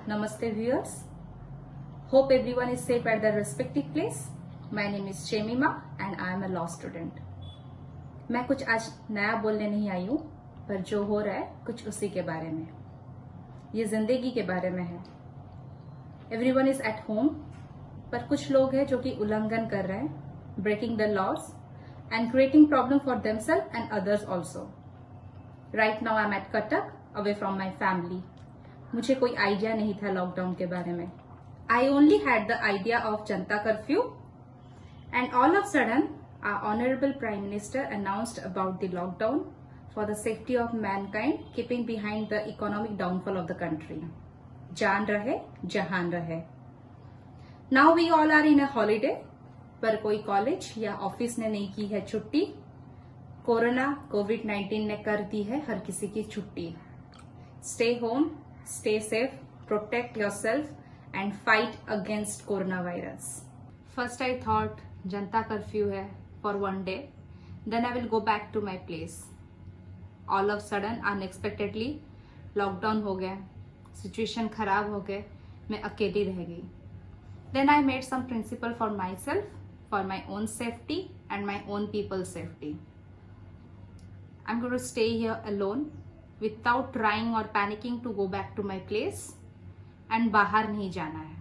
Namaste viewers. Hope everyone is safe at their respective place. My name is Chemima and I am a law student. मैं कुछ आज नया बोलने नहीं आई हूँ, पर जो हो रहा है कुछ उसी के बारे में। ये जिंदगी के बारे में है। Everyone is at home, पर कुछ लोग हैं जो कि उल्लंघन कर रहे हैं, breaking the laws and creating problem for themselves and others also. Right now I am at Cuttack, away from my family. मुझे कोई आइडिया नहीं था लॉकडाउन के बारे में। I only had the idea of Janata curfew, and all of a sudden, our Honorable Prime Minister announced about the lockdown for the safety of mankind, keeping behind the economic downfall of the country. जान रहे, जहान रहे। Now we all are in a holiday, पर कोई college या office ने नहीं की है छुट्टी। कोरोना कोविड-19 ने कर दी है हर किसी की छुट्टी। Stay home, stay safe, protect yourself and fight against coronavirus. First I thought Janata curfew है for one day, then I will go back to my place. All of sudden unexpectedly lockdown हो गया, situation खराब हो गए, मैं अकेली रह गई. Then I made some principle for myself, for my own safety and my own people's safety. I'm going to stay here alone without trying or panicking to go back to my place and बाहर नहीं जाना है.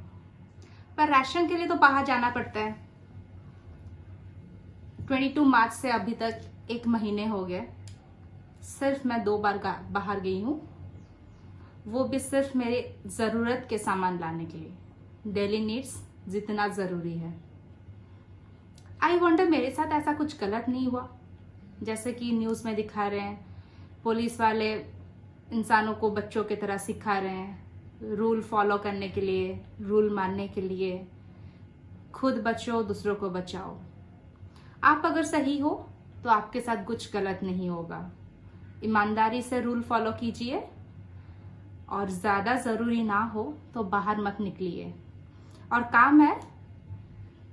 पर ration के लिए तो बाहर जाना पड़ता है. 22 मार्च से अभी तक 1 महीने हो गए. सिर्फ मैं 2 बार बाहर गई हूँ, वो भी सिर्फ मेरे जरूरत के सामान लाने के लिए. डेली नीड्स जितना जरूरी है. आई वंडर मेरे साथ ऐसा कुछ गलत नहीं हुआ जैसे कि न्यूज में दिखा रहे हैं. पुलिस वाले इंसानों को बच्चों की तरह सिखा रहे हैं रूल फॉलो करने के लिए, रूल मानने के लिए. खुद बचो, दूसरों को बचाओ. आप अगर सही हो तो आपके साथ कुछ गलत नहीं होगा. ईमानदारी से रूल फॉलो कीजिए और ज्यादा जरूरी ना हो तो बाहर मत निकलिए. और काम है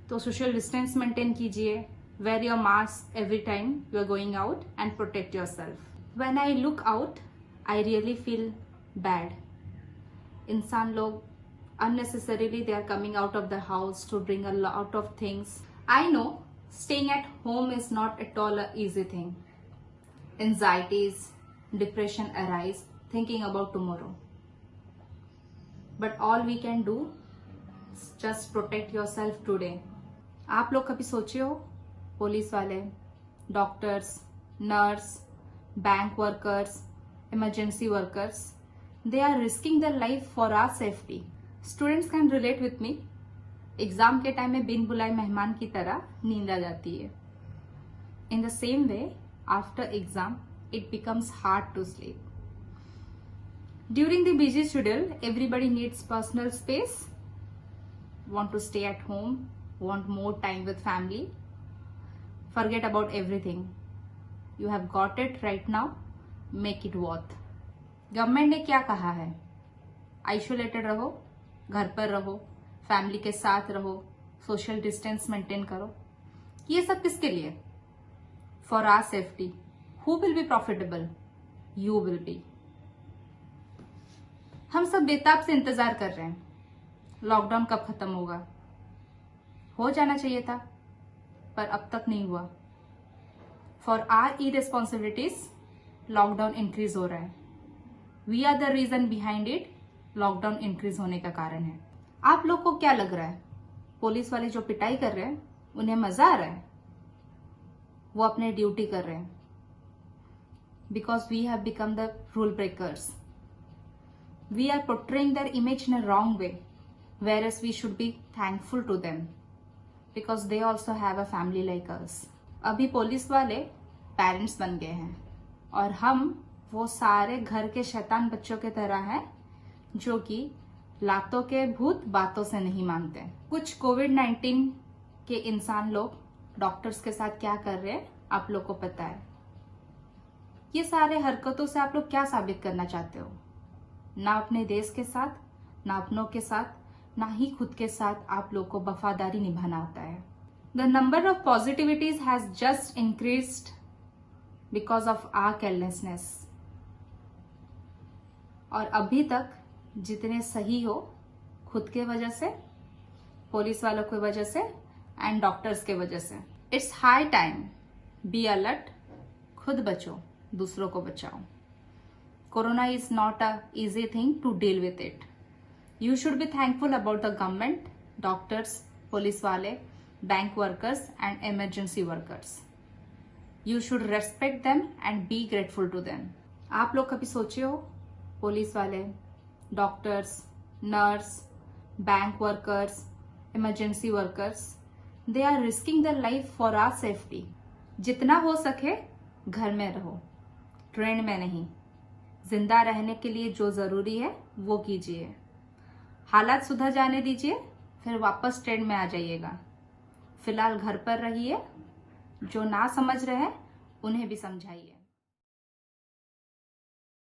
तो सोशल डिस्टेंस मेंटेन कीजिए. Wear your mask every time you are going out and protect yourself. When I look out, I really feel bad. इंसान लोग unnecessarily they are coming out of the house to bring a lot of things. I know staying at home is not at all an easy thing. Anxieties, depression arise thinking about tomorrow. But all we can do is just protect yourself today. आप लोग कभी सोचे हो पुलिस वाले, doctors, nurse, bank workers, emergency workers, they are risking their life for our safety. Students can relate with me. Exam के time में बिन बुलाए मेहमान की तरह नींद आ जाती है. In the same way, after exam, it becomes hard to sleep. During the busy schedule, everybody needs personal space, want to stay at home, want more time with family. Forget about everything. You have got it right now. Make it worth. Government ने क्या कहा है? Isolated रहो, घर पर रहो, family के साथ रहो, सोशल डिस्टेंस मेंटेन करो. ये सब किसके लिए? For our safety. Who will be profitable? You will be. हम सब बेताब से इंतजार कर रहे हैं लॉकडाउन कब खत्म होगा. हो जाना चाहिए था, पर अब तक नहीं हुआ. For our irresponsibilities lockdown increase हो रहा है. We are the reason behind it. Lockdown increase होने का कारण है. आप लोग को क्या लग रहा है? पुलिस वाले जो पिटाई कर रहे हैं उन्हें मजा आ रहा है? वो अपने ड्यूटी कर रहे हैं. Because we have become the rule breakers. We are portraying their image in a wrong way, whereas we should be thankful to them because they also have a family like us. अभी police वाले parents बन गए हैं और हम वो सारे घर के शैतान बच्चों के तरह हैं जो कि लातों के भूत बातों से नहीं मानते. कुछ कोविड-19 के इंसान लोग डॉक्टर्स के साथ क्या कर रहे हैं आप लोग को पता है. ये सारे हरकतों से आप लोग क्या साबित करना चाहते हो? ना अपने देश के साथ, ना अपनों के साथ, ना ही खुद के साथ आप लोग को वफादारी निभाना होता है. The number of positivities has just increased because of our carelessness. और अभी तक जितने सही हो, खुद के वजह से, पुलिस वालों की वजह से एंड डॉक्टर्स के वजह से। It's high time, be alert, खुद बचो, दूसरों को बचाओ। Corona is not a easy thing to deal with it. You should be thankful about the government, doctors, police वाले, bank workers and emergency workers. You should respect them and be grateful to them. आप लोग कभी सोचे हो, पुलिस वाले, doctors, nurse, bank workers, emergency workers, they are risking their life for our safety. जितना हो सके घर में रहो, ट्रेन में नहीं। जिंदा रहने के लिए जो जरूरी है वो कीजिए। हालात सुधर जाने दीजिए, फिर वापस ट्रेन में आ जाइएगा। फिलहाल घर पर रहिए। जो ना समझ रहे हैं उन्हें भी समझाइए।